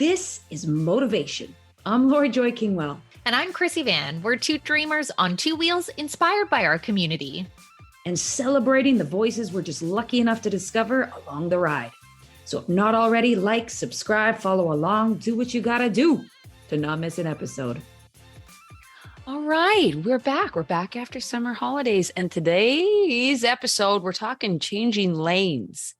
This is Motivation. I'm Lori Joy Kingwell. And I'm Chrissy Van. We're two dreamers on two wheels inspired by our community. And celebrating the voices we're just lucky enough to discover along the ride. So if not already, like, subscribe, follow along, do what you gotta do to not miss an episode. All right, we're back. We're back after summer holidays. And today's episode, we're talking changing lanes.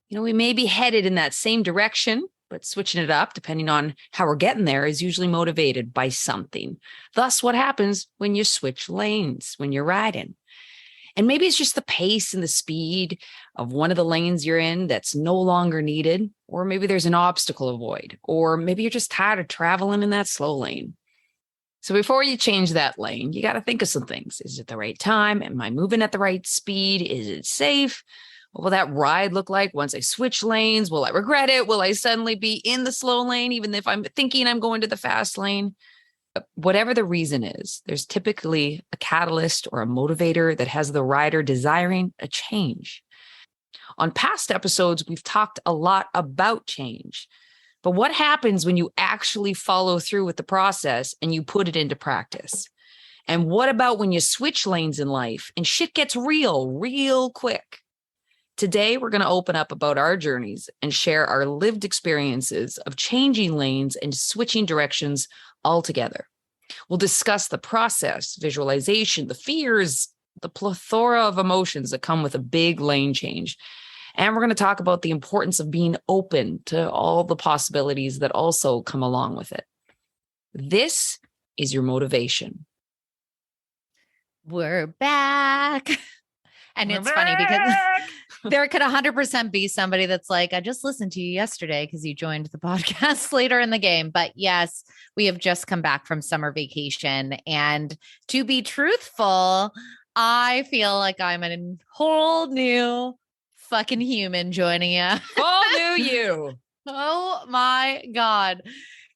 You know, we may be headed in that same direction, but switching it up, depending on how we're getting there, is usually motivated by something. Thus, what happens when you switch lanes, when you're riding? And maybe it's just the pace and the speed of one of the lanes you're in that's no longer needed. Or maybe there's an obstacle to avoid. Or maybe you're just tired of traveling in that slow lane. So before you change that lane, you got to think of some things. Is it the right time? Am I moving at the right speed? Is it safe? What will that ride look like once I switch lanes? Will I regret it? Will I suddenly be in the slow lane, even if I'm thinking I'm going to the fast lane? Whatever the reason is, there's typically a catalyst or a motivator that has the rider desiring a change. On past episodes, we've talked a lot about change. But what happens when you actually follow through with the process and you put it into practice? And what about when you switch lanes in life and shit gets real quick? Today, we're going to open up about our journeys and share our lived experiences of changing lanes and switching directions altogether. We'll discuss the process, visualization, the fears, the plethora of emotions that come with a big lane change. And we're going to talk about the importance of being open to all the possibilities that also come along with it. This is your motivation. We're back. And it's funny because there could 100% be somebody that's like, I just listened to you yesterday because you joined the podcast later in the game. But yes, we have just come back from summer vacation. And to be truthful, I feel like I'm a whole new fucking human joining you. Whole new you. Oh my God.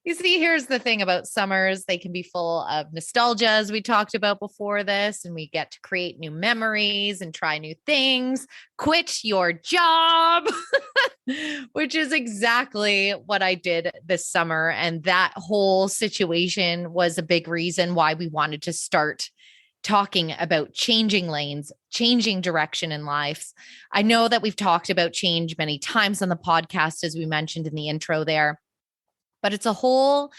You see, here's the thing about summers. They can be full of nostalgia, as we talked about before this, and we get to create new memories and try new things, quit your job, which is exactly what I did this summer. And that whole situation was a big reason why we wanted to start talking about changing lanes, changing direction in life. I know that we've talked about change many times on the podcast, as we mentioned in the intro there. But it's a whole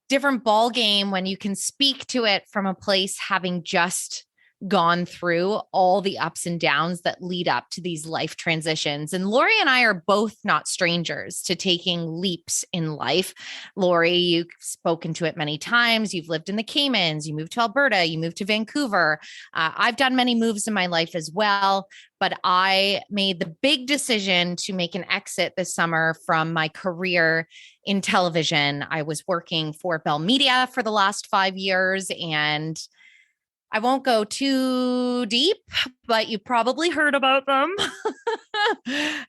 different ball game when you can speak to it from a place having just gone through all the ups and downs that lead up to these life transitions. And Lori and I are both not strangers to taking leaps in life. Lori, you've spoken to it many times. You've lived in the Caymans, you moved to Alberta, you moved to Vancouver. I've done many moves in my life as well, but I made the big decision to make an exit this summer from my career in television. I was working for Bell Media for the last 5 years, and I won't go too deep, but you probably heard about them.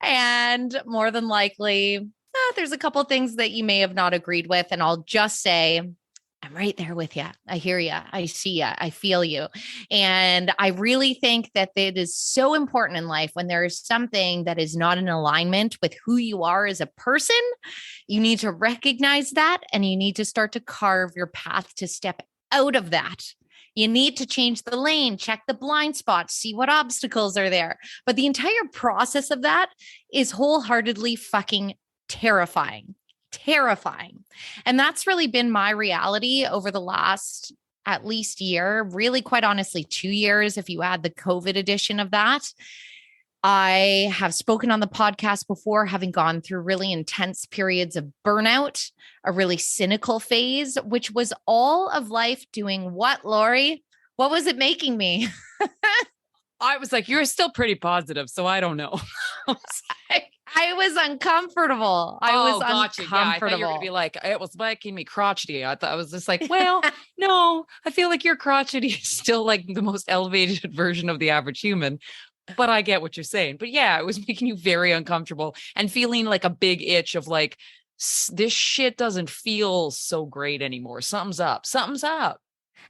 And more than likely, there's a couple of things that you may have not agreed with. And I'll just say, I'm right there with you. I hear you. I see you. I feel you. And I really think that it is so important in life when there is something that is not in alignment with who you are as a person. You need to recognize that, and you need to start to carve your path to step out of that. You need to change the lane, check the blind spots, see what obstacles are there. But the entire process of that is wholeheartedly fucking terrifying. And that's really been my reality over the last at least year, really quite honestly 2 years if you add the COVID edition of that. I have spoken on the podcast before, having gone through really intense periods of burnout, a really cynical phase, which was all of life doing what, Lori? What was it making me? I was like, you're still pretty positive, so I don't know. I was uncomfortable. Gotcha. Uncomfortable. Yeah, I thought you were going to be like, it was making me crotchety. I thought I was just like, well, no, I feel like your crotchety is still like the most elevated version of the average human. But I get what you're saying. But yeah, it was making you very uncomfortable and feeling like a big itch of like, this shit doesn't feel so great anymore. Something's up. Something's up.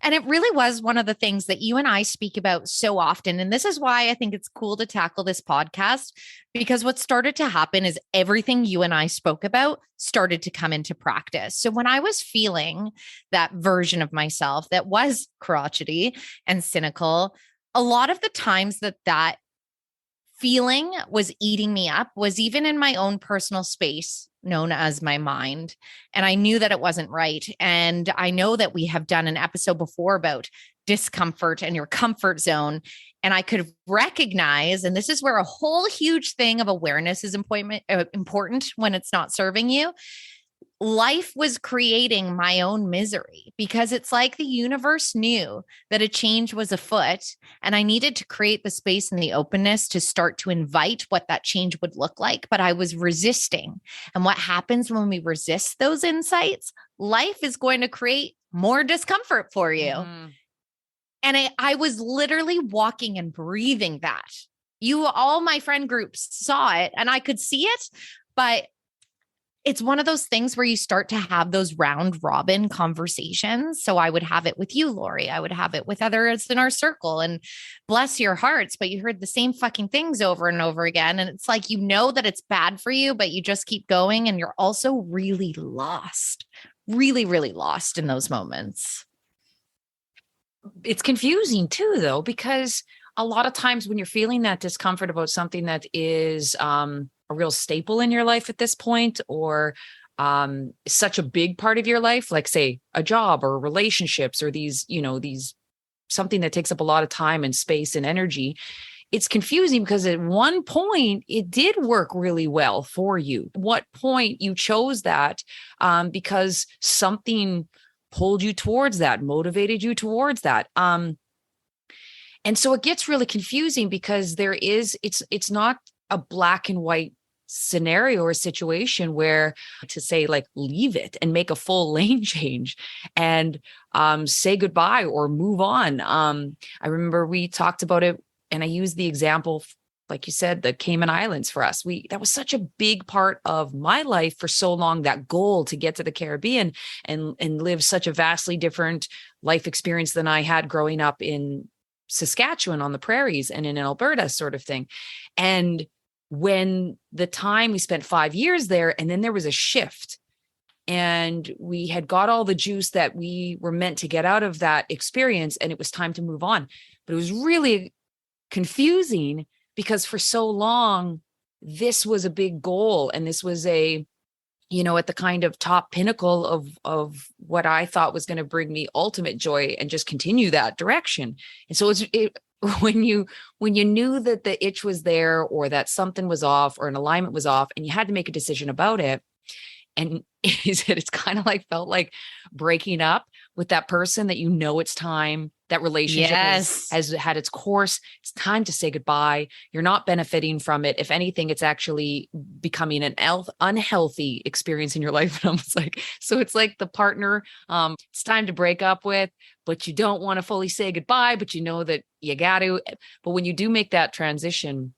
And it really was one of the things that you and I speak about so often. And this is why I think it's cool to tackle this podcast, because what started to happen is everything you and I spoke about started to come into practice. So when I was feeling that version of myself that was crotchety and cynical, a lot of the times that feeling was eating me up was even in my own personal space known as my mind. And I knew that it wasn't right. And I know that we have done an episode before about discomfort and your comfort zone. And I could recognize, and this is where a whole huge thing of awareness is important when it's not serving you. Life was creating my own misery because it's like the universe knew that a change was afoot and I needed to create the space and the openness to start to invite what that change would look like. But I was resisting. And what happens when we resist those insights? Life is going to create more discomfort for you. Mm-hmm. And I was literally walking and breathing that. All my friend groups saw it and I could see it, but it's one of those things where you start to have those round robin conversations. So I would have it with you, Lori. I would have it with others in our circle, and bless your hearts, but you heard the same fucking things over and over again. And it's like, you know that it's bad for you, but you just keep going. And you're also really lost, really, really lost in those moments. It's confusing too, though, because a lot of times when you're feeling that discomfort about something that is, a real staple in your life at this point, or such a big part of your life, like say a job or relationships or these something that takes up a lot of time and space and energy, it's confusing because at one point it did work really well for you. What point you chose that because something pulled you towards that, motivated you towards that. And so it gets really confusing because it's not a black and white scenario or situation where to say like leave it and make a full lane change and say goodbye or move on. I remember we talked about it and I used the example, like you said, the Cayman Islands for us. That was such a big part of my life for so long, that goal to get to the Caribbean and live such a vastly different life experience than I had growing up in Saskatchewan on the prairies and in Alberta sort of thing. And when the time we spent 5 years there, and then there was a shift and we had got all the juice that we were meant to get out of that experience and it was time to move on. But it was really confusing because for so long, this was a big goal. And this was at the kind of top pinnacle of what I thought was going to bring me ultimate joy and just continue that direction. And so when you knew that the itch was there or that something was off or an alignment was off and you had to make a decision about it, and it's kind of like felt like breaking up with that person that it's time, that relationship has had its course. It's time to say goodbye. You're not benefiting from it. If anything, it's actually becoming an unhealthy experience in your life. And so it's like the partner it's time to break up with, but you don't want to fully say goodbye, but you know that you got to. But when you do make that transition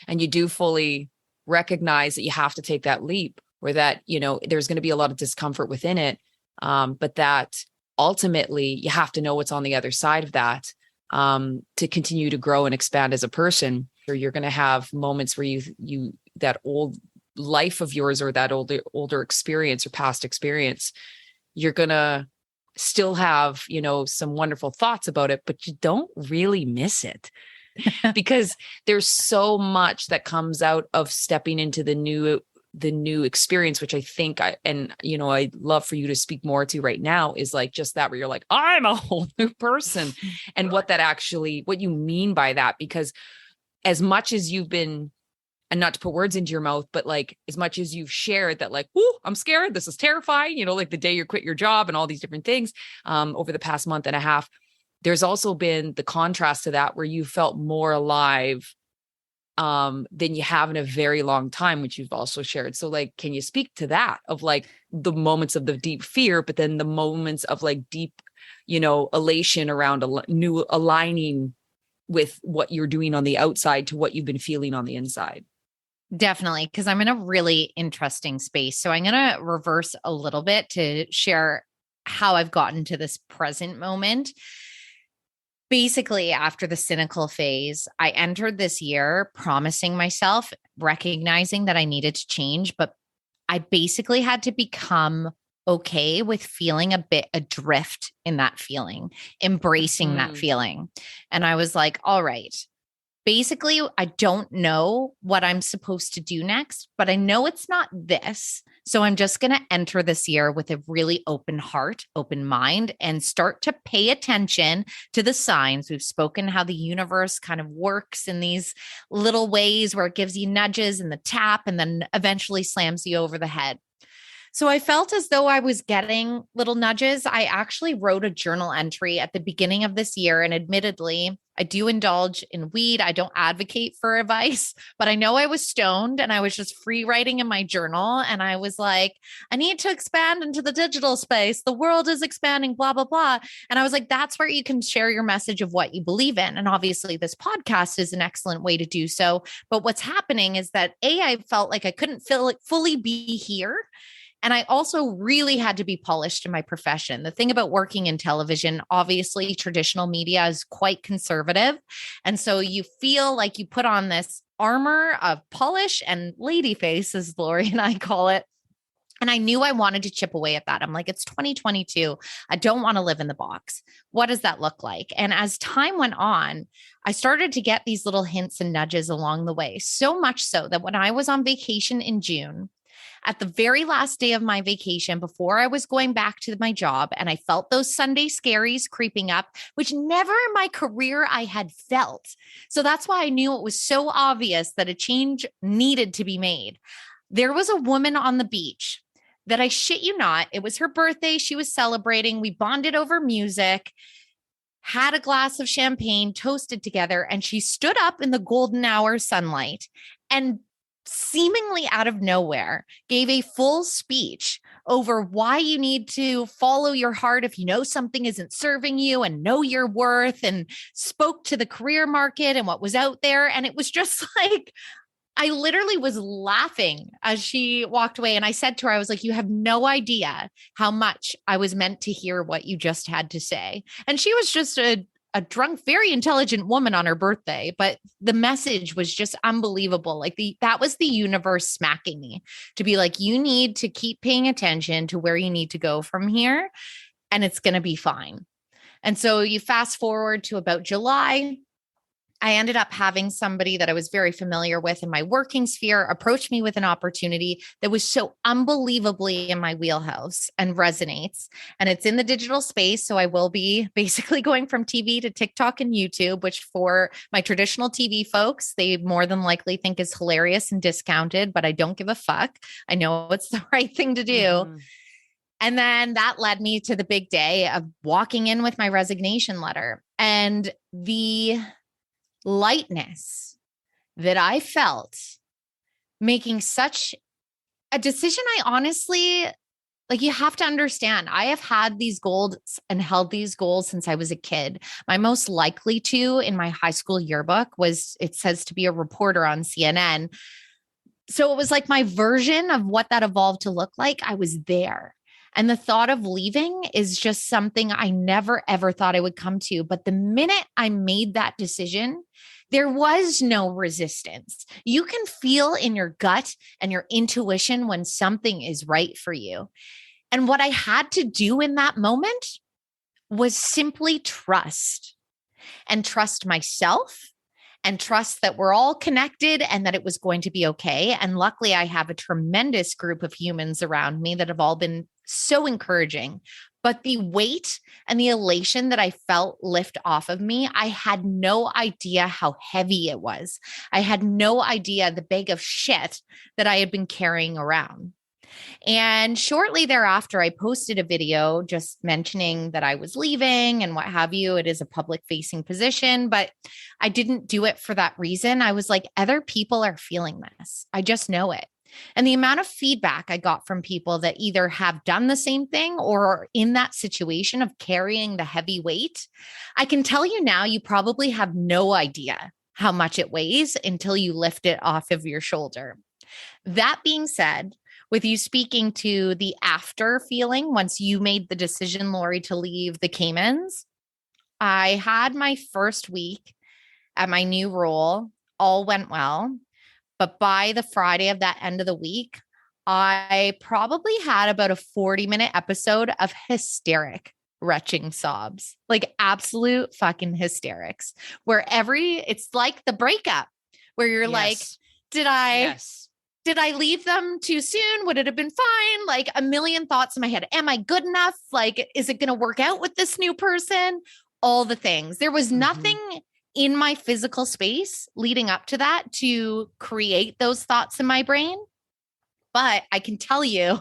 and you do fully recognize that you have to take that leap, or that, there's going to be a lot of discomfort within it. But that ultimately you have to know what's on the other side of that to continue to grow and expand as a person. Or you're going to have moments where you that old life of yours or that older experience or past experience, you're going to still have, some wonderful thoughts about it, but you don't really miss it. Because there's so much that comes out of stepping into the new experience, which I think I'd love for you to speak more to right now, is like just that, where you're like, I'm a whole new person, and what you mean by that. Because as much as you've been, and not to put words into your mouth, but like as much as you've shared that, like, "Ooh, I'm scared, this is terrifying," like the day you quit your job and all these different things over the past month and a half, there's also been the contrast to that where you felt more alive than you have in a very long time, which you've also shared. So like, can you speak to that, of like the moments of the deep fear, but then the moments of like deep, elation around new aligning with what you're doing on the outside to what you've been feeling on the inside? Definitely, because I'm in a really interesting space. So I'm going to reverse a little bit to share how I've gotten to this present moment. Basically, after the cynical phase, I entered this year promising myself, recognizing that I needed to change, but I basically had to become okay with feeling a bit adrift in that feeling, embracing that feeling. And I was like, all right, basically, I don't know what I'm supposed to do next, but I know it's not this. So I'm just going to enter this year with a really open heart, open mind, and start to pay attention to the signs. We've spoken how the universe kind of works in these little ways where it gives you nudges and the tap and then eventually slams you over the head. So I felt as though I was getting little nudges. I actually wrote a journal entry at the beginning of this year. And admittedly, I do indulge in weed. I don't advocate for advice, but I know I was stoned and I was just free writing in my journal. And I was like, I need to expand into the digital space. The world is expanding, blah, blah, blah. And I was like, that's where you can share your message of what you believe in. And obviously this podcast is an excellent way to do so. But what's happening is that I felt like I couldn't fully be here. And I also really had to be polished in my profession. The thing about working in television, obviously traditional media is quite conservative. And so you feel like you put on this armor of polish and lady face, as Lori and I call it. And I knew I wanted to chip away at that. I'm like, it's 2022. I don't want to live in the box. What does that look like? And as time went on, I started to get these little hints and nudges along the way. So much so that when I was on vacation in June, at the very last day of my vacation, before I was going back to my job, and I felt those Sunday scaries creeping up, which never in my career I had felt. So that's why I knew it was so obvious that a change needed to be made. There was a woman on the beach that, I shit you not, it was her birthday. She was celebrating. We bonded over music, had a glass of champagne, toasted together, and she stood up in the golden hour sunlight and seemingly out of nowhere gave a full speech over why you need to follow your heart if you know something isn't serving you, and know your worth, and spoke to the career market and what was out there. And it was just like, I literally was laughing as she walked away. And I said to her, I was like, you have no idea how much I was meant to hear what you just had to say. And she was just a drunk, very intelligent woman on her birthday, but the message was just unbelievable. Like that was the universe smacking me to be like, you need to keep paying attention to where you need to go from here, and it's going to be fine. And so you fast forward to about July, I ended up having somebody that I was very familiar with in my working sphere approach me with an opportunity that was so unbelievably in my wheelhouse and resonates. And it's in the digital space. So I will be basically going from TV to TikTok and YouTube, which for my traditional TV folks, they more than likely think is hilarious and discounted, but I don't give a fuck. I know it's the right thing to do. Mm-hmm. And then that led me to the big day of walking in with my resignation letter, and the lightness that I felt making such a decision. I honestly, like, you have to understand, I have had these goals and held these goals since I was a kid. My most likely to in my high school yearbook was, it says to be a reporter on CNN. So it was like my version of what that evolved to look like. I was there. And the thought of leaving is just something I never, ever thought I would come to. But the minute I made that decision, there was no resistance. You can feel in your gut and your intuition when something is right for you. And what I had to do in that moment was simply trust, and trust myself, and trust that we're all connected and that it was going to be okay. And luckily, I have a tremendous group of humans around me that have all been so encouraging. But the weight and the elation that I felt lift off of me, I had no idea how heavy it was. I had no idea the bag of shit that I had been carrying around. And shortly thereafter, I posted a video just mentioning that I was leaving and what have you. It is a public facing position, but I didn't do it for that reason. I was like, other people are feeling this. I just know it. And the amount of feedback I got from people that either have done the same thing or are in that situation of carrying the heavy weight, I can tell you now, you probably have no idea how much it weighs until you lift it off of your shoulder. That being said, with you speaking to the after feeling once you made the decision, Lori, to leave the Caymans, I had my first week at my new role. All went well. But by the Friday of that end of the week, I probably had about a 40-minute episode of hysteric, retching sobs, like absolute fucking hysterics, where it's like the breakup where you're like, did I leave them too soon? Would it have been fine? Like a million thoughts in my head. Am I good enough? Like, is it going to work out with this new person? All the things. There was nothing in my physical space leading up to that to create those thoughts in my brain. But I can tell you,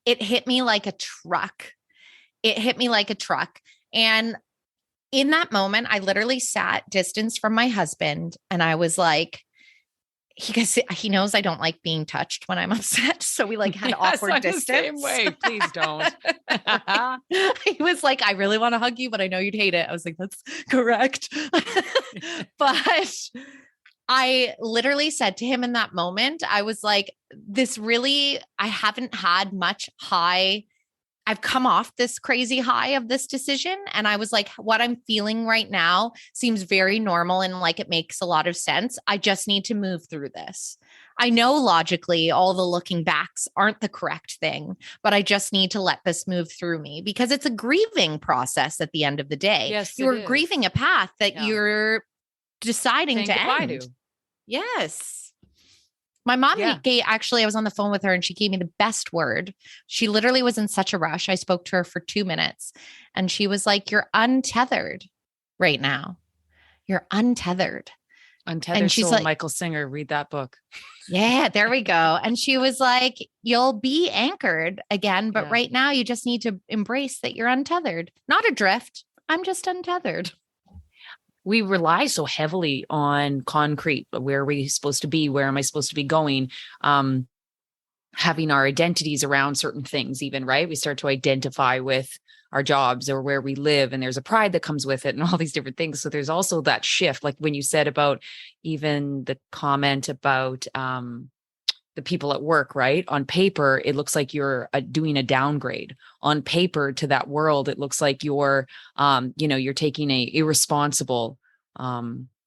it hit me like a truck. It hit me like a truck. And in that moment, I literally sat distance from my husband and I was like, he knows I don't like being touched when I'm upset. So we like had awkward distance. The same way. Please don't. He was like, I really want to hug you, but I know you'd hate it. I was like, that's correct. But I literally said to him in that moment, I was like, I haven't had much high. I've come off this crazy high of this decision. And I was like, what I'm feeling right now seems very normal and like it makes a lot of sense. I just need to move through this. I know logically all the looking backs aren't the correct thing, but I just need to let this move through me because it's a grieving process at the end of the day. Yes, you're grieving a path that you're deciding to end. Yes. My mom actually, I was on the phone with her and she gave me the best word. She literally was in such a rush. I spoke to her for 2 minutes and she was like, you're untethered right now. You're untethered. Untethered Soul, like, Michael Singer, read that book. Yeah, there we go. And she was like, you'll be anchored again, but right now you just need to embrace that you're untethered, not adrift. I'm just untethered. We rely so heavily on concrete. Where are we supposed to be? Where am I supposed to be going? Having our identities around certain things, even, right? We start to identify with our jobs or where we live, and there's a pride that comes with it and all these different things. So there's also that shift. Like when you said about even the comment about the people at work, right? On paper, it looks like you're doing a downgrade. On paper to that world, it looks like you're taking a irresponsible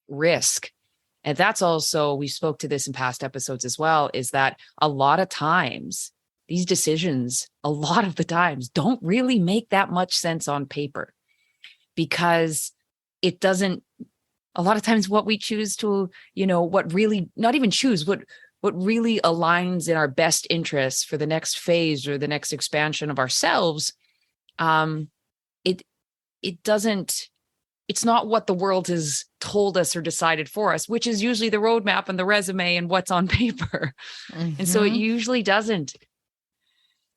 risk. And that's also, we spoke to this in past episodes as well, is that a lot of times these decisions, a lot of the times, don't really make that much sense on paper because it doesn't, a lot of times what we choose to, what really, not even choose, what really aligns in our best interests for the next phase or the next expansion of ourselves, it's not what the world has told us or decided for us, which is usually the roadmap and the resume and what's on paper. And so it usually doesn't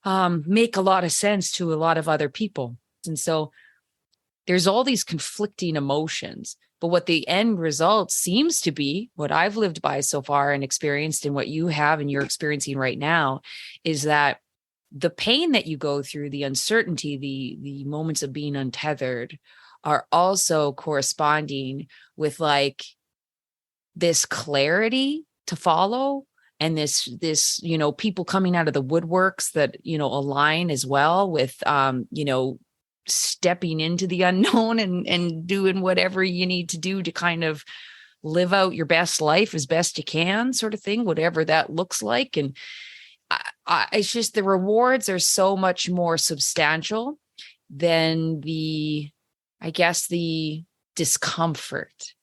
make a lot of sense to a lot of other people. And so there's all these conflicting emotions. But what the end result seems to be, what I've lived by so far and experienced and what you have and you're experiencing right now, is that the pain that you go through, the uncertainty, the moments of being untethered are also corresponding with like this clarity to follow and this people coming out of the woodworks that, align as well with, stepping into the unknown and doing whatever you need to do to kind of live out your best life as best you can, sort of thing, whatever that looks like. And it's just the rewards are so much more substantial than the discomfort.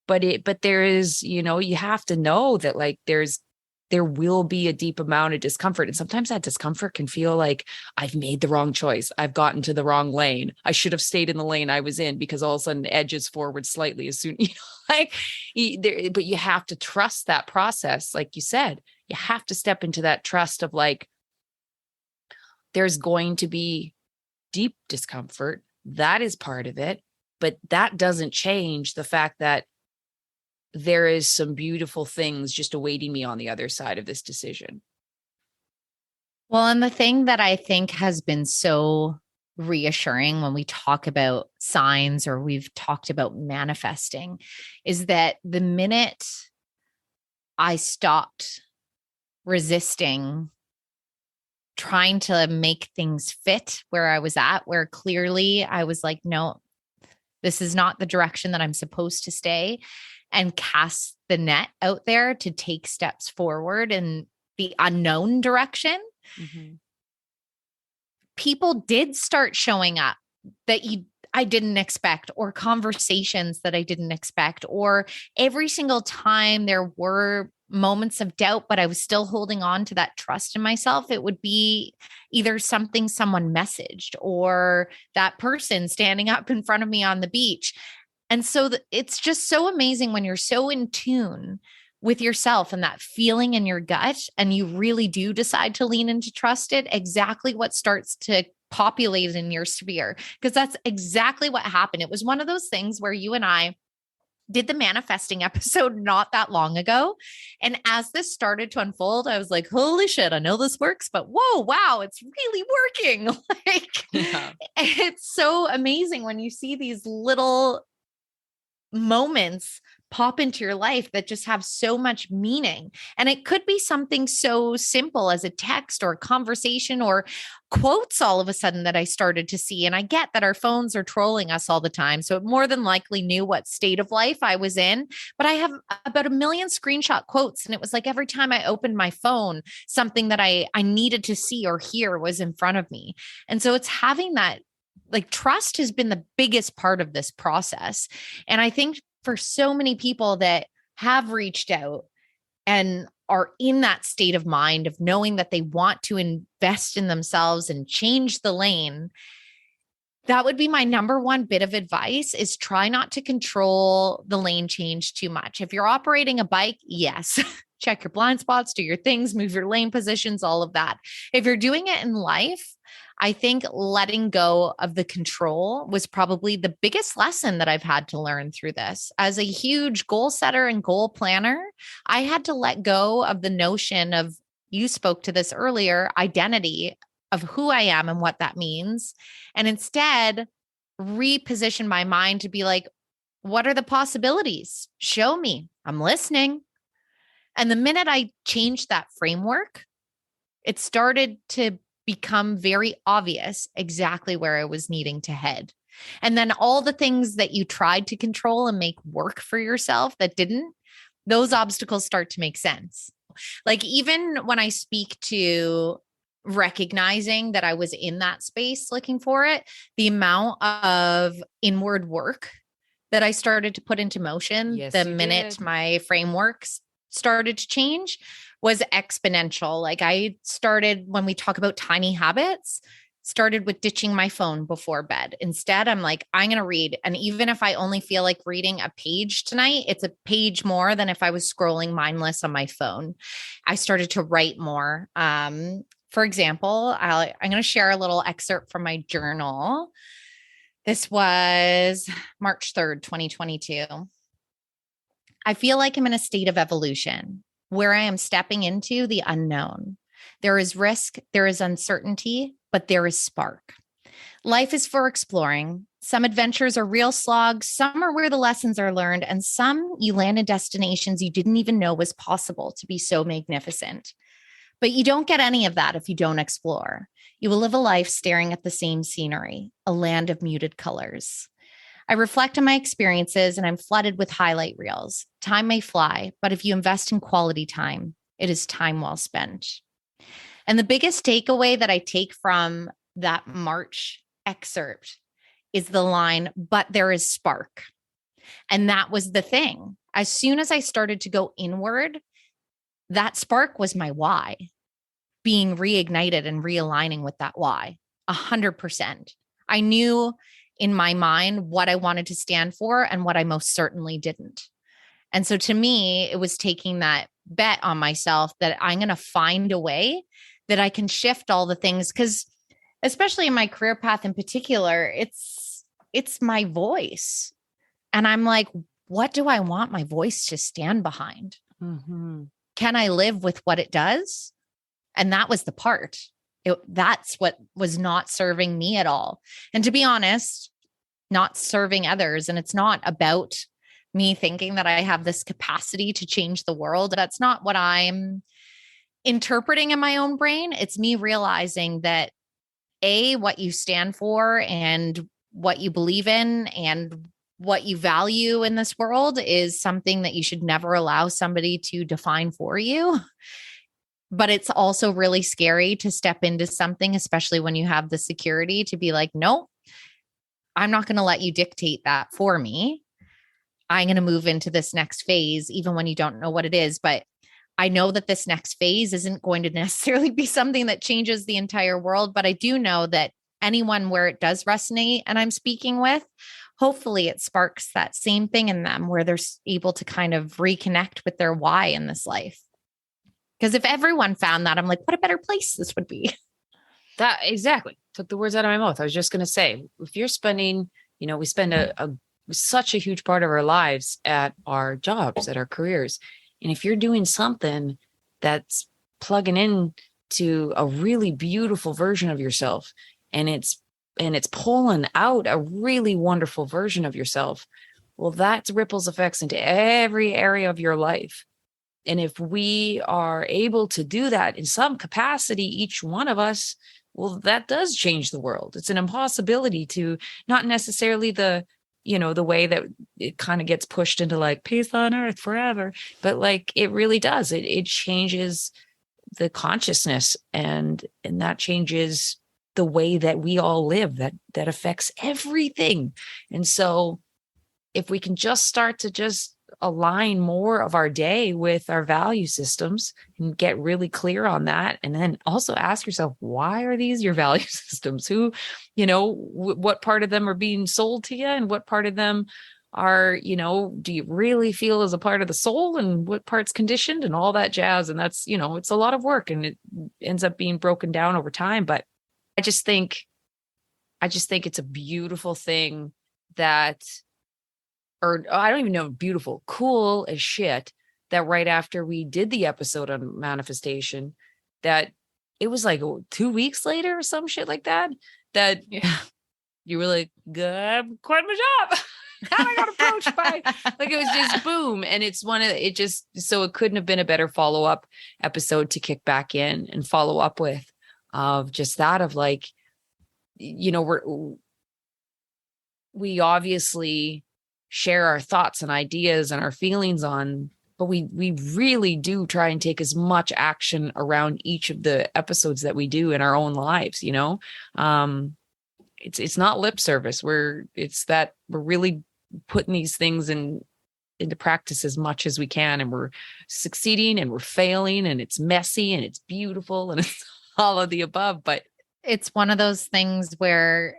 But there is, you have to know that like there will be a deep amount of discomfort. And sometimes that discomfort can feel like I've made the wrong choice. I've gotten to the wrong lane. I should have stayed in the lane I was in because all of a sudden edges forward slightly as soon, but you have to trust that process. Like you said, you have to step into that trust of like, there's going to be deep discomfort. That is part of it. But that doesn't change the fact that there is some beautiful things just awaiting me on the other side of this decision. Well, and the thing that I think has been so reassuring when we talk about signs or we've talked about manifesting is that the minute I stopped resisting trying to make things fit where I was at, where clearly I was like, no, this is not the direction that I'm supposed to stay, and cast the net out there to take steps forward in the unknown direction. Mm-hmm. People did start showing up that I didn't expect, or conversations that I didn't expect, or every single time there were moments of doubt, but I was still holding on to that trust in myself. It would be either something someone messaged or that person standing up in front of me on the beach. And so it's just so amazing when you're so in tune with yourself and that feeling in your gut, and you really do decide to lean into trust it, exactly what starts to populate in your sphere. Because that's exactly what happened. It was one of those things where you and I did the manifesting episode not that long ago. And as this started to unfold, I was like, holy shit, I know this works, but whoa, wow, it's really working. It's so amazing when you see these little moments pop into your life that just have so much meaning. And it could be something so simple as a text or a conversation or quotes all of a sudden that I started to see. And I get that our phones are trolling us all the time. So it more than likely knew what state of life I was in. But I have about 1 million screenshot quotes. And it was like every time I opened my phone, something that I needed to see or hear was in front of me. And so it's having that, like, trust has been the biggest part of this process. And I think for so many people that have reached out and are in that state of mind of knowing that they want to invest in themselves and change the lane, that would be my number one bit of advice, is try not to control the lane change too much. If you're operating a bike, yes, check your blind spots, do your things, move your lane positions, all of that. If you're doing it in life, I think letting go of the control was probably the biggest lesson that I've had to learn through this. As a huge goal setter and goal planner, I had to let go of the notion of, you spoke to this earlier, identity of who I am and what that means, and instead reposition my mind to be like, what are the possibilities? Show me. I'm listening. And the minute I changed that framework, it started to become very obvious exactly where I was needing to head. And then all the things that you tried to control and make work for yourself that didn't, those obstacles start to make sense. Like, even when I speak to recognizing that I was in that space looking for it, the amount of inward work that I started to put into motion the minute my frameworks started to change was exponential. Like, I started, when we talk about tiny habits, started with ditching my phone before bed. Instead, I'm like, I'm going to read. And even if I only feel like reading a page tonight, it's a page more than if I was scrolling mindless on my phone. I started to write more. For example, I'm going to share a little excerpt from my journal. This was March 3rd, 2022. I feel like I'm in a state of evolution where I am stepping into the unknown. There is risk, there is uncertainty, but there is spark. Life is for exploring. Some adventures are real slogs, some are where the lessons are learned, and some you land in destinations you didn't even know was possible to be so magnificent. But you don't get any of that if you don't explore. You will live a life staring at the same scenery, a land of muted colors. I reflect on my experiences and I'm flooded with highlight reels. Time may fly, but if you invest in quality time, it is time well spent. And the biggest takeaway that I take from that March excerpt is the line, but there is spark. And that was the thing. As soon as I started to go inward, that spark was my why, being reignited and realigning with that why, 100%. I knew in my mind what I wanted to stand for and what I most certainly didn't. And so to me, it was taking that bet on myself that I'm going to find a way that I can shift all the things, because especially in my career path in particular, it's my voice. And I'm like, what do I want my voice to stand behind? Mm-hmm. Can I live with what it does? And that was the part. That's what was not serving me at all. And to be honest, not serving others. And it's not about me thinking that I have this capacity to change the world. That's not what I'm interpreting in my own brain. It's me realizing that what you stand for and what you believe in and what you value in this world is something that you should never allow somebody to define for you. But it's also really scary to step into something, especially when you have the security to be like, nope, I'm not going to let you dictate that for me. I'm going to move into this next phase, even when you don't know what it is. But I know that this next phase isn't going to necessarily be something that changes the entire world. But I do know that anyone where it does resonate and I'm speaking with, hopefully it sparks that same thing in them where they're able to kind of reconnect with their why in this life. Because if everyone found that, I'm like, what a better place this would be. That exactly took the words out of my mouth. I was just going to say, if you're spending, we spend such a huge part of our lives at our jobs, at our careers. And if you're doing something that's plugging in to a really beautiful version of yourself, and it's pulling out a really wonderful version of yourself, well, that's ripples effects into every area of your life. And if we are able to do that in some capacity, each one of us, well, that does change the world. It's an impossibility to, not necessarily the way that it kind of gets pushed into like peace on earth forever, but like it really does. It changes the consciousness and that changes the way that we all live, that affects everything. And so if we can just start to just align more of our day with our value systems and get really clear on that. And then also ask yourself, why are these your value systems? Who, what part of them are being sold to you and what part of them are, do you really feel as a part of the soul and what part's conditioned and all that jazz. And that's, it's a lot of work and it ends up being broken down over time. But I just think it's a beautiful thing that, or I don't even know, beautiful, cool as shit, that right after we did the episode on manifestation, that it was like 2 weeks later or some shit like that, that you were like, good, quit my job. And I got approached by, like, it was just boom. And it's so it couldn't have been a better follow-up episode to kick back in and follow up with, of just that, of like, we obviously share our thoughts and ideas and our feelings on, but we really do try and take as much action around each of the episodes that we do in our own lives. It's not lip service. We're really putting these things into practice as much as we can, and we're succeeding and we're failing, and it's messy and it's beautiful and it's all of the above. But it's one of those things where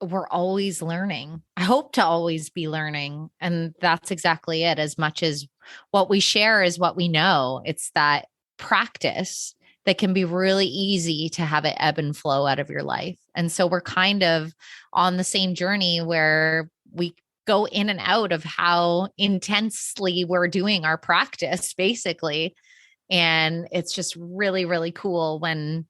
we're always learning. I hope to always be learning. And that's exactly it. As much as what we share is what we know, it's that practice that can be really easy to have it ebb and flow out of your life. And so we're kind of on the same journey where we go in and out of how intensely we're doing our practice, basically. And it's just really, really cool when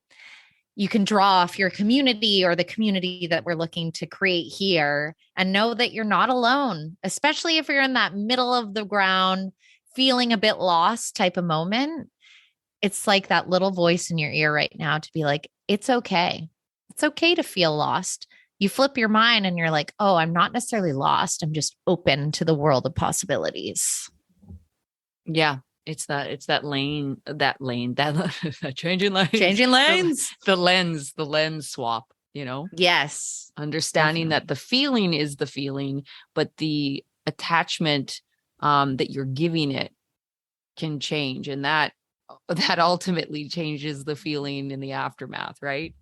you can draw off your community or the community that we're looking to create here and know that you're not alone, especially if you're in that middle of the ground, feeling a bit lost type of moment. It's like that little voice in your ear right now to be like, it's okay. It's okay to feel lost. You flip your mind and you're like, oh, I'm not necessarily lost. I'm just open to the world of possibilities. Yeah. It's that lane, that changing lanes, the lens swap, Yes. Understanding that the feeling is the feeling, but the attachment that you're giving it can change. And that ultimately changes the feeling in the aftermath, right?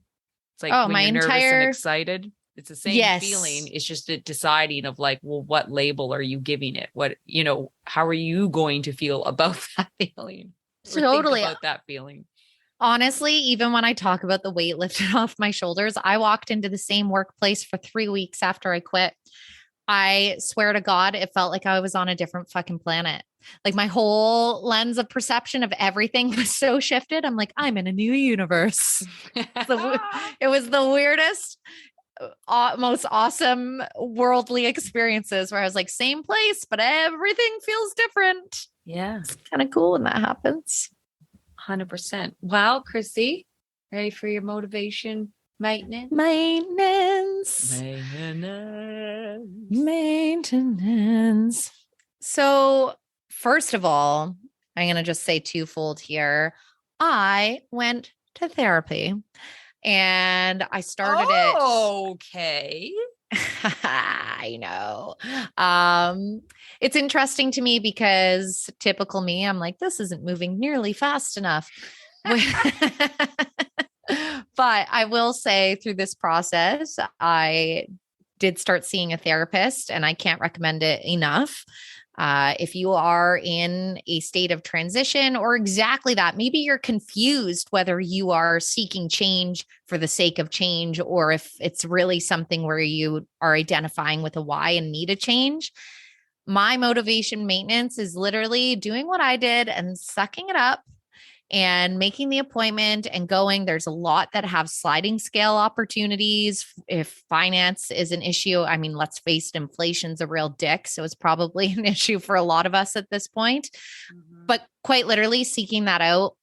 It's like when you're nervous and excited. It's the same feeling. It's just a deciding of like, well, what label are you giving it? What, how are you going to feel about that feeling? Totally. Think about that feeling. Honestly, even when I talk about the weight lifted off my shoulders, I walked into the same workplace for 3 weeks after I quit. I swear to God, it felt like I was on a different fucking planet. Like my whole lens of perception of everything was so shifted. I'm like, I'm in a new universe. It was the weirdest, most awesome worldly experiences where I was like, same place, but everything feels different. Yeah. It's kind of cool when that happens. 100%. Well, Chrissy, ready for your motivation maintenance? Maintenance. So, first of all, I'm going to just say twofold here. I went to therapy and I started it. Okay. I know. It's interesting to me because typical me, I'm like, this isn't moving nearly fast enough. But I will say through this process, I did start seeing a therapist and I can't recommend it enough. If you are in a state of transition or exactly that, maybe you're confused whether you are seeking change for the sake of change or if it's really something where you are identifying with a why and need a change. My motivation maintenance is literally doing what I did and sucking it up and making the appointment and going. There's a lot that have sliding scale opportunities. If finance is an issue, I mean, let's face it, inflation's a real dick. So it's probably an issue for a lot of us at this point. But quite literally seeking that out,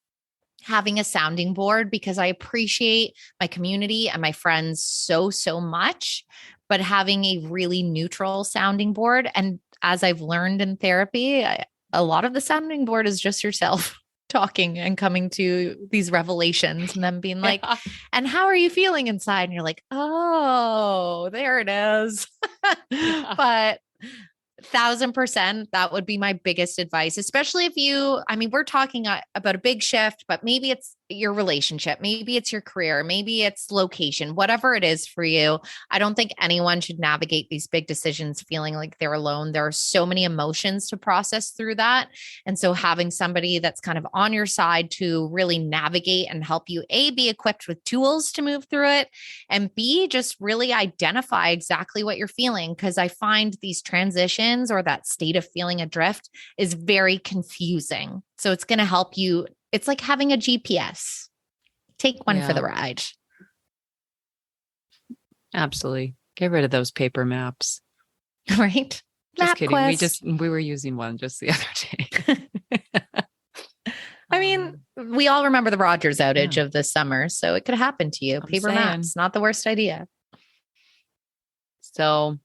having a sounding board, because I appreciate my community and my friends so, so much, but having a really neutral sounding board. And as I've learned in therapy, a lot of the sounding board is just yourself talking and coming to these revelations and then being like, and how are you feeling inside? And you're like, oh, there it is. But 1,000%, that would be my biggest advice, especially if you, I mean, we're talking about a big shift, but maybe it's your relationship, maybe it's your career, maybe it's location, whatever it is for you. I don't think anyone should navigate these big decisions feeling like they're alone. There are so many emotions to process through that. And so having somebody that's kind of on your side to really navigate and help you, A, be equipped with tools to move through it, and B, just really identify exactly what you're feeling. Because I find these transitions or that state of feeling adrift is very confusing. So it's going to help you. It's like having a GPS. Take one for the ride. Absolutely. Get rid of those paper maps. Right? Just Map kidding. Quest. We were using one just the other day. I mean, we all remember the Rogers outage of this summer, so it could happen to you. Paper maps, not the worst idea. So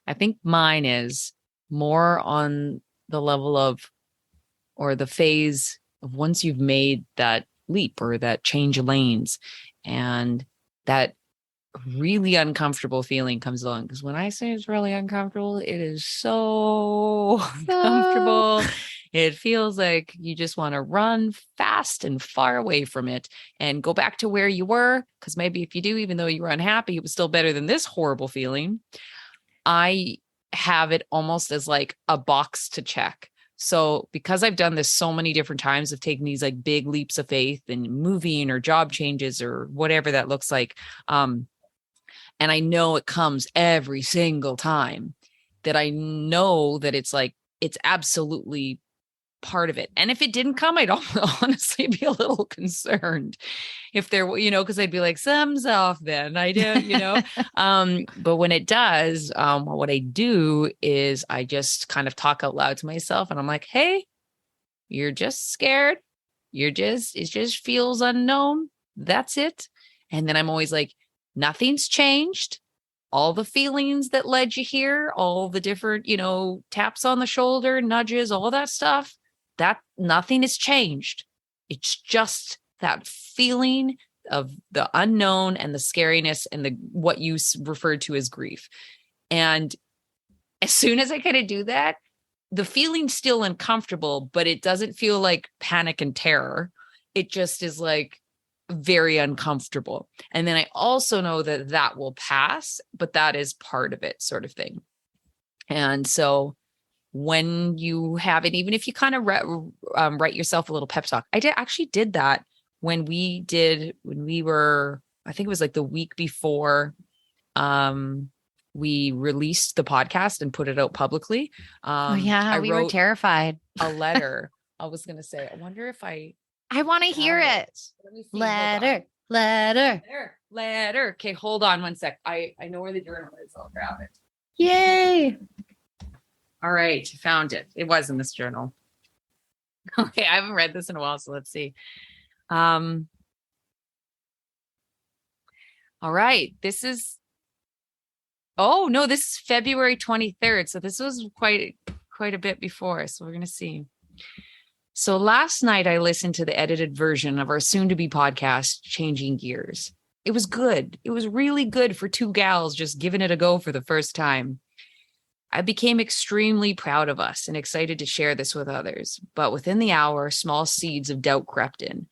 I think mine is more on the level of, or the phase of once you've made that leap or that change lanes and that really uncomfortable feeling comes along. Because when I say it's really uncomfortable, it is so uncomfortable. It feels like you just want to run fast and far away from it and go back to where you were. Because maybe if you do, even though you were unhappy, it was still better than this horrible feeling. I have it almost as like a box to check. So because I've done this so many different times of taking these like big leaps of faith and moving or job changes or whatever that looks like. And I know it comes every single time, that I know that it's like, it's absolutely part of it. And if it didn't come, I'd honestly be a little concerned if there, because I'd be like, something's off then. I do, but when it does, what I do is I just kind of talk out loud to myself and I'm like, hey, you're just scared. It just feels unknown. That's it. And then I'm always like, nothing's changed. All the feelings that led you here, all the different, taps on the shoulder, nudges, all that stuff, that nothing has changed. It's just that feeling of the unknown and the scariness and what you referred to as grief. And as soon as I kind of do that, the feeling's still uncomfortable, but it doesn't feel like panic and terror. It just is like very uncomfortable. And then I also know that will pass, but that is part of it, sort of thing. And so when you have it, even if you kind of write yourself a little pep talk, I actually did that when we were, I think it was like the week before we released the podcast and put it out publicly. We were terrified. A letter. I was going to say, I wonder if I want to hear it. Let me see. Letter. Okay, hold on one sec. I know where the journal is. I'll grab it. Yay. All right, found it. It was in this journal. Okay, I haven't read this in a while, so let's see. All right. This is February 23rd. So this was quite a bit before. So we're going to see. So last night I listened to the edited version of our soon to be podcast, Changing Gears. It was good. It was really good for two gals just giving it a go for the first time. I became extremely proud of us and excited to share this with others. But within the hour, small seeds of doubt crept in.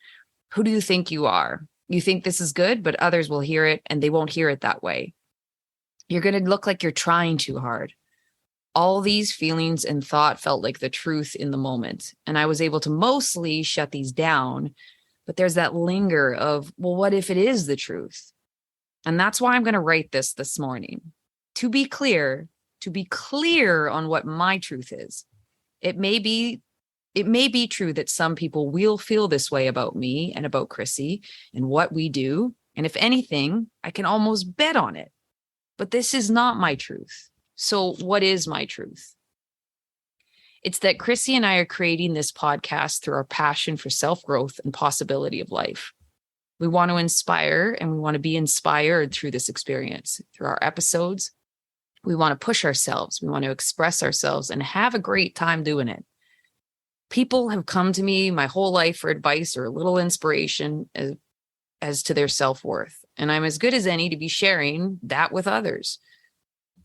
Who do you think you are? You think this is good, but others will hear it and they won't hear it that way. You're going to look like you're trying too hard. All these feelings and thought felt like the truth in the moment. And I was able to mostly shut these down. But there's that linger of, well, what if it is the truth? And that's why I'm going to write this morning. To be clear on what my truth is. It may be true that some people will feel this way about me and about Chrissy and what we do. And if anything, I can almost bet on it. But this is not my truth. So what is my truth? It's that Chrissy and I are creating this podcast through our passion for self-growth and possibility of life. We want to inspire and we want to be inspired through this experience, through our episodes. We want to push ourselves. We want to express ourselves and have a great time doing it. People have come to me my whole life for advice or a little inspiration as to their self-worth. And I'm as good as any to be sharing that with others.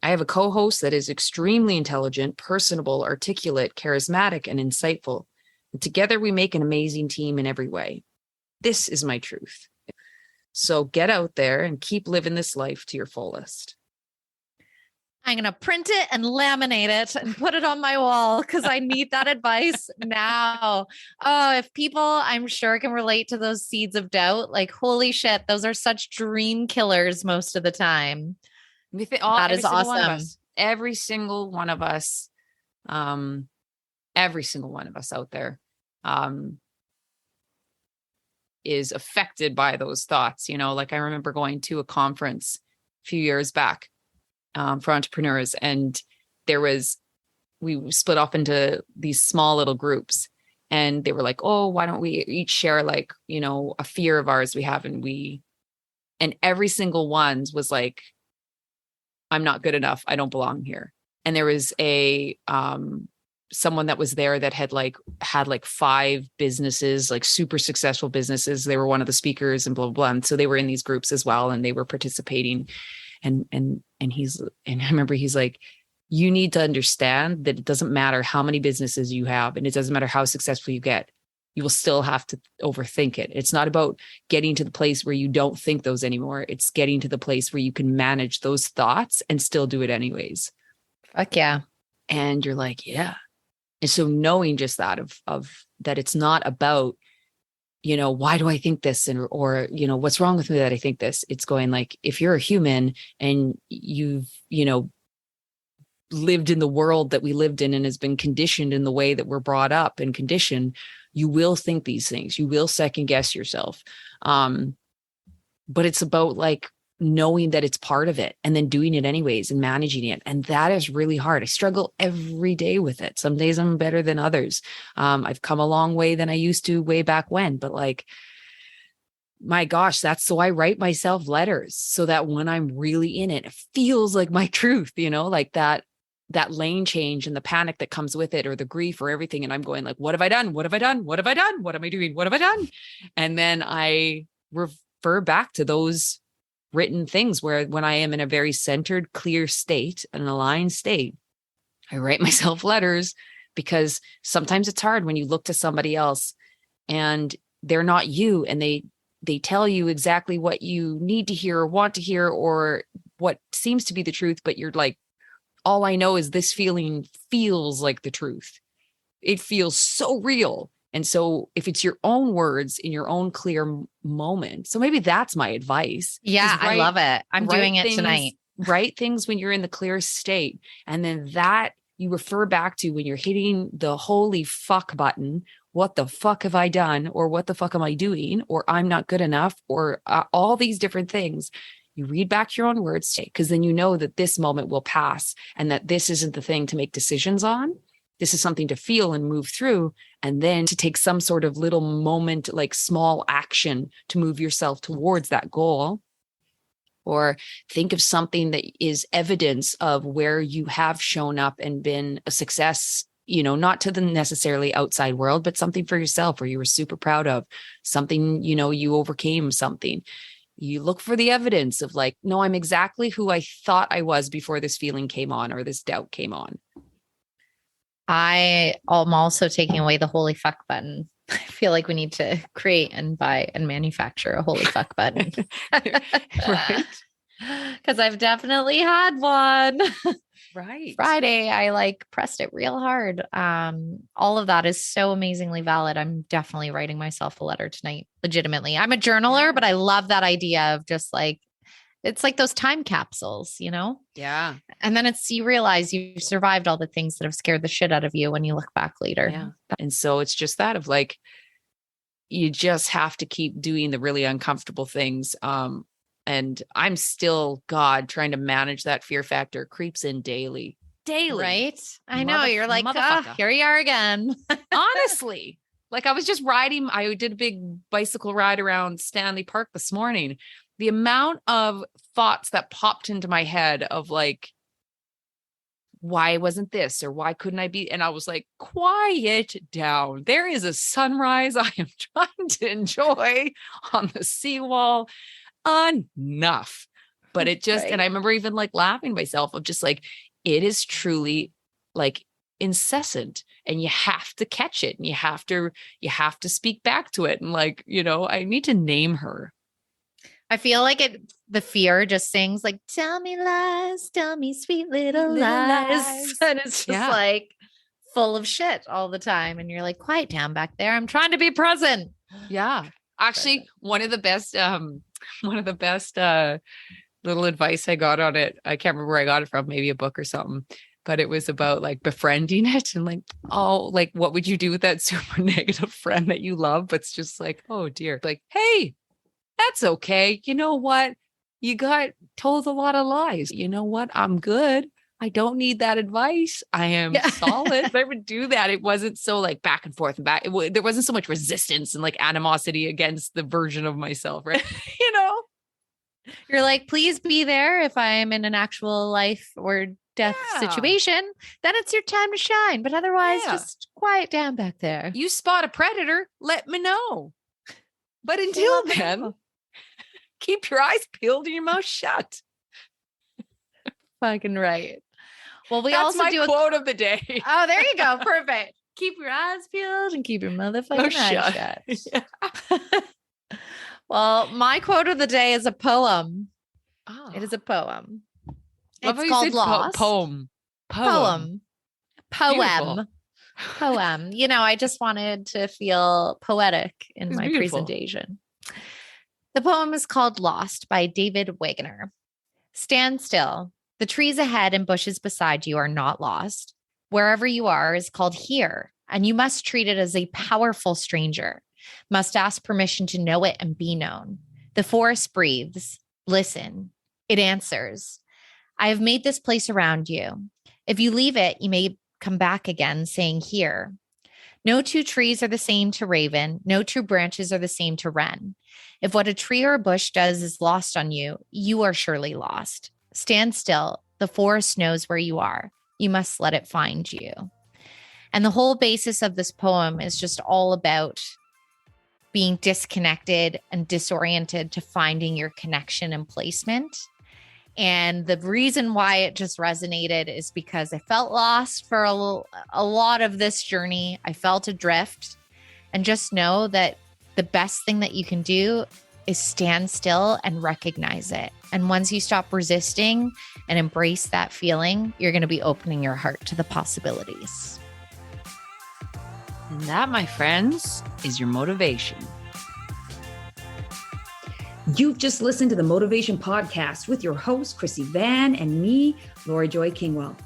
I have a co-host that is extremely intelligent, personable, articulate, charismatic, and insightful. And together we make an amazing team in every way. This is my truth. So get out there and keep living this life to your fullest. I'm going to print it and laminate it and put it on my wall because I need that advice now. Oh, if people, I'm sure, can relate to those seeds of doubt, like, holy shit, those are such dream killers most of the time. That is awesome. Every single one of us out there is affected by those thoughts. You know, like I remember going to a conference a few years back for entrepreneurs, and we split off into these small little groups, and they were like, oh, why don't we each share, like, you know, a fear of ours we have, and every single one was like, I'm not good enough. I don't belong here. And there was someone that was there that had 5 businesses, like super successful businesses. They were one of the speakers and blah, blah, blah. And so they were in these groups as well, and they were participating. And I remember he's like, you need to understand that it doesn't matter how many businesses you have, and it doesn't matter how successful you get. You will still have to overthink it. It's not about getting to the place where you don't think those anymore. It's getting to the place where you can manage those thoughts and still do it anyways. Fuck yeah. And you're like, yeah. And so knowing just that of that, it's not about, you know, why do I think this? Or, you know, what's wrong with me that I think this? It's going like, if you're a human and you've, you know, lived in the world that we lived in and has been conditioned in the way that we're brought up and conditioned, you will think these things. You will second guess yourself. But it's about like knowing that it's part of it and then doing it anyways and managing it. And that is really hard. I struggle every day with it. Some days I'm better than others. I've come a long way than I used to way back when, but like, my gosh, that's so I write myself letters so that when I'm really in it, it feels like my truth, you know, like that lane change and the panic that comes with it, or the grief or everything. And I'm going like, what have I done? What have I done? What have I done? What am I doing? What have I done? And then I refer back to those written things where when I am in a very centered, clear state, an aligned state, I write myself letters, because sometimes it's hard when you look to somebody else and they're not you, and they tell you exactly what you need to hear or want to hear, or what seems to be the truth, but you're like, all I know is this feeling feels like the truth. It feels so real. And so if it's your own words in your own clear moment, so maybe that's my advice. Yeah, I love it. I'm doing it tonight. Write things when you're in the clear state. And then that you refer back to when you're hitting the holy fuck button. What the fuck have I done? Or what the fuck am I doing? Or I'm not good enough, or all these different things. You read back your own words, because then you know that this moment will pass and that this isn't the thing to make decisions on. this is something to feel and move through, and then to take some sort of little moment, like small action to move yourself towards that goal. Or think of something that is evidence of where you have shown up and been a success, not to the necessarily outside world, but something for yourself where you were super proud of something, you overcame something. You look for the evidence of like, no, I'm exactly who I thought I was before this feeling came on or this doubt came on. I am also taking away the holy fuck button. I feel like we need to create and buy and manufacture a holy fuck button. Right. Because I've definitely had one. Right. Friday, I pressed it real hard. All of that is so amazingly valid. I'm definitely writing myself a letter tonight. Legitimately. I'm a journaler, but I love that idea of just it's like those time capsules, Yeah. And then you realize you survived all the things that have scared the shit out of you when you look back later. Yeah. And so it's just that of like, you just have to keep doing the really uncomfortable things. And I'm still, God, trying to manage that fear factor. Creeps in daily. Right? I know. You're like, motherfucker. Here you are again. Honestly, I was just riding. I did a big bicycle ride around Stanley Park this morning. The amount of thoughts that popped into my head of like, why wasn't this or why couldn't I be? And I was like, quiet down. There is a sunrise I am trying to enjoy on the seawall. Enough. But it just, Right. And I remember even laughing myself of just it is truly incessant, and you have to catch it, and you have to speak back to it. And I need to name her. I feel like the fear just sings tell me lies, tell me sweet little lies. And it's just full of shit all the time. And you're like, quiet down back there. I'm trying to be present. Yeah. Actually, Present. one of the best little advice I got on it. I can't remember where I got it from, maybe a book or something, but it was about befriending it and what would you do with that super negative friend that you love? But it's just oh dear, hey, that's okay. You know what? You got told a lot of lies. You know what? I'm good. I don't need that advice. I am solid. If I would do that, it wasn't so back and forth and back. There wasn't so much resistance and animosity against the version of myself, right? You're like, please be there if I'm in an actual life or death situation. Then it's your time to shine. But otherwise, just quiet down back there. You spot a predator, let me know. But until then, keep your eyes peeled and your mouth shut. Fucking right. Well, we That's also my do a quote of the day. Oh, there you go. Perfect. Keep your eyes peeled and keep your motherfucking eyes shut. Yeah. Well, my quote of the day is a poem. Oh. It is a poem. Love It's called Lost. Poem. Poem. I just wanted to feel poetic in my presentation. The poem is called Lost by David Wagoner. Stand still. The trees ahead and bushes beside you are not lost. Wherever you are is called here, and you must treat it as a powerful stranger. Must ask permission to know it and be known. The forest breathes. Listen. It answers. I have made this place around you. If you leave it, you may come back again saying here. No two trees are the same to raven. No two branches are the same to wren. If what a tree or a bush does is lost on you, you are surely lost. Stand still. The forest knows where you are. You must let it find you. And the whole basis of this poem is just all about being disconnected and disoriented to finding your connection and placement. And the reason why it just resonated is because I felt lost for a lot of this journey. I felt adrift, and just know that the best thing that you can do is stand still and recognize it. And once you stop resisting and embrace that feeling, you're going to be opening your heart to the possibilities. And that, my friends, is your motivation. You've just listened to the Motovation Podcast with your host, Chrissy Van, and me, Laura Joy Kingwell.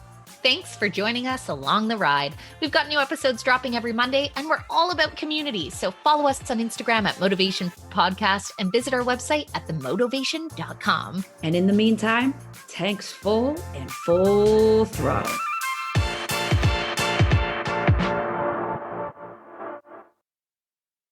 Thanks for joining us along the ride. We've got new episodes dropping every Monday, and we're all about community. So follow us on Instagram at Motovation Podcast and visit our website at themotovation.com. And in the meantime, tanks full and full throttle.